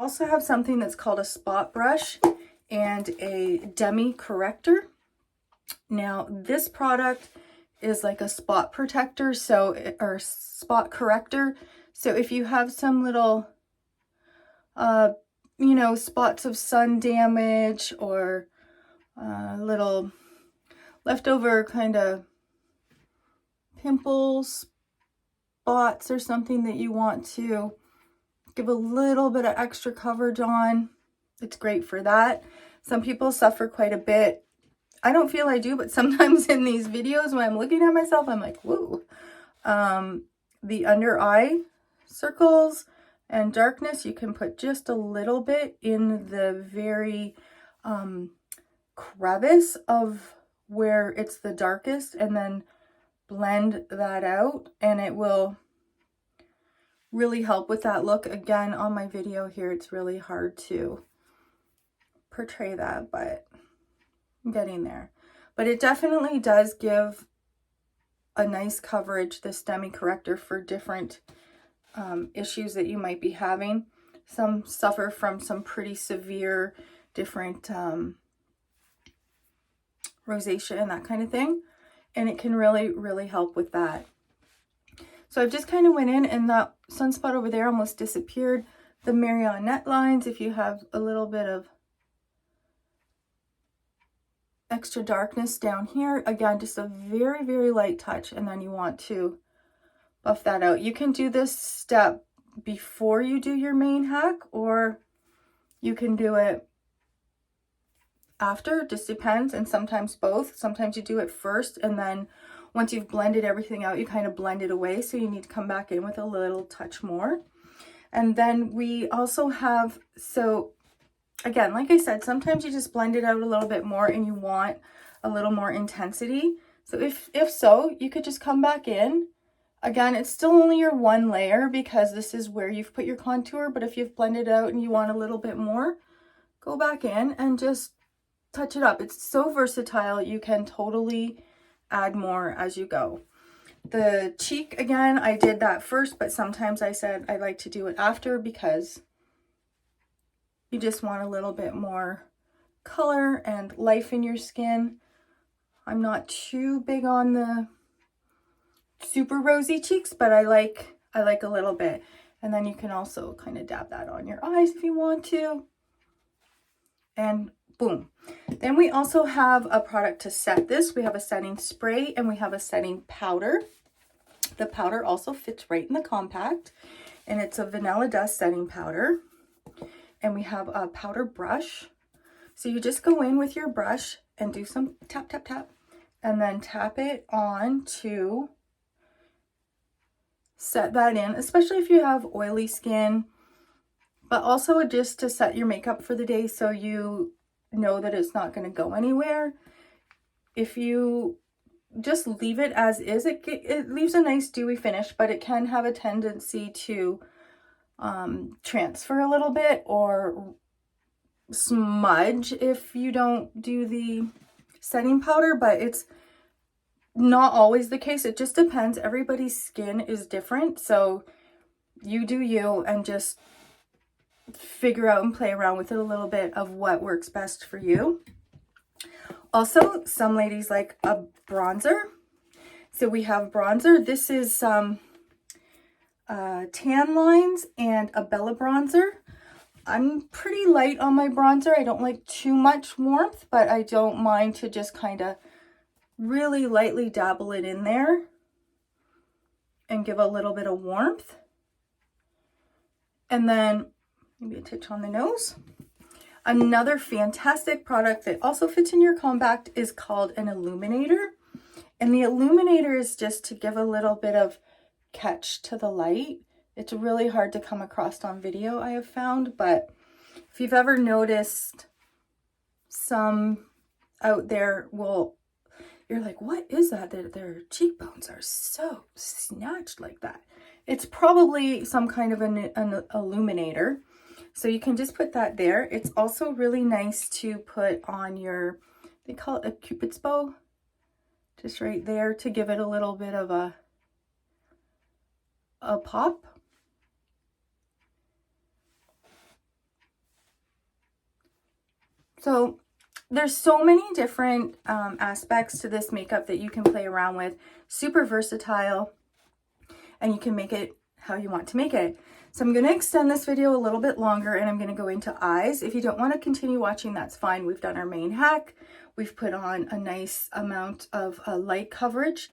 Also have something that's called a spot brush and a demi corrector. Now this product is like a spot protector, or spot corrector. So if you have some little, you know, spots of sun damage or little leftover kind of pimples, spots or something that you want to give a little bit of extra coverage on, it's great for that. Some people suffer quite a bit. I don't feel I do, but sometimes in these videos when I'm looking at myself, I'm like, whoa. The under eye circles and darkness, you can put just a little bit in the very crevice of where it's the darkest, and then blend that out, and it will really help with that look. Again, on my video here, it's really hard to portray that, but I'm getting there. But it definitely does give a nice coverage, this demi corrector, for different issues that you might be having. Some suffer from some pretty severe different rosacea and that kind of thing, and it can really help with that. So I've just kind of went in, and that sunspot over there almost disappeared. The marionette lines, if you have a little bit of extra darkness down here, again, just a very light touch, and then you want to buff that out. You can do this step before you do your main hack, or you can do it after, just depends, and sometimes both. Sometimes you do it first, and then once you've blended everything out, you kind of blend it away, so you need to come back in with a little touch more. And then we also have, so again, like I said, sometimes you just blend it out a little bit more and you want a little more intensity. So if so, you could just come back in. Again, it's still only your one layer because this is where you've put your contour, but if you've blended out and you want a little bit more, go back in and just touch it up. It's so versatile. You can totally add more as you go. The cheek, again, I did that first, but sometimes I said I like to do it after because you just want a little bit more color and life in your skin. I'm not too big on the super rosy cheeks, but I like a little bit. And then you can also kind of dab that on your eyes if you want to. And boom. Then we also have a product to set this. We have a setting spray and we have a setting powder. The powder also fits right in the compact, and it's a vanilla dust setting powder. And we have a powder brush. So you just go in with your brush and do some tap, tap, tap, and then tap it on to set that in, especially if you have oily skin, but also just to set your makeup for the day so you know that it's not going to go anywhere. If you just leave it as is, it leaves a nice dewy finish, but it can have a tendency to transfer a little bit or smudge if you don't do the setting powder, but it's not always the case. It just depends. Everybody's skin is different, so you do you and just figure out and play around with it a little bit of what works best for you. Also, some ladies like a bronzer. So we have bronzer. This is some tan lines and a Bella bronzer. I'm pretty light on my bronzer. I don't like too much warmth, but I don't mind to just kind of really lightly dabble it in there and give a little bit of warmth. And then maybe a touch on the nose. Another fantastic product that also fits in your compact is called an illuminator. And the illuminator is just to give a little bit of catch to the light. It's really hard to come across on video, I have found, but if you've ever noticed, some out there you're like, what is that? Their cheekbones are so snatched like that. It's probably some kind of an illuminator. So you can just put that there. It's also really nice to put on your, they call it a Cupid's bow, just right there to give it a little bit of a pop. So there's so many different aspects to this makeup that you can play around with. Super versatile, and you can make it how you want to make it. So I'm going to extend this video a little bit longer, and I'm going to go into eyes. If you don't want to continue watching, that's fine. We've done our main hack. We've put on a nice amount of light coverage.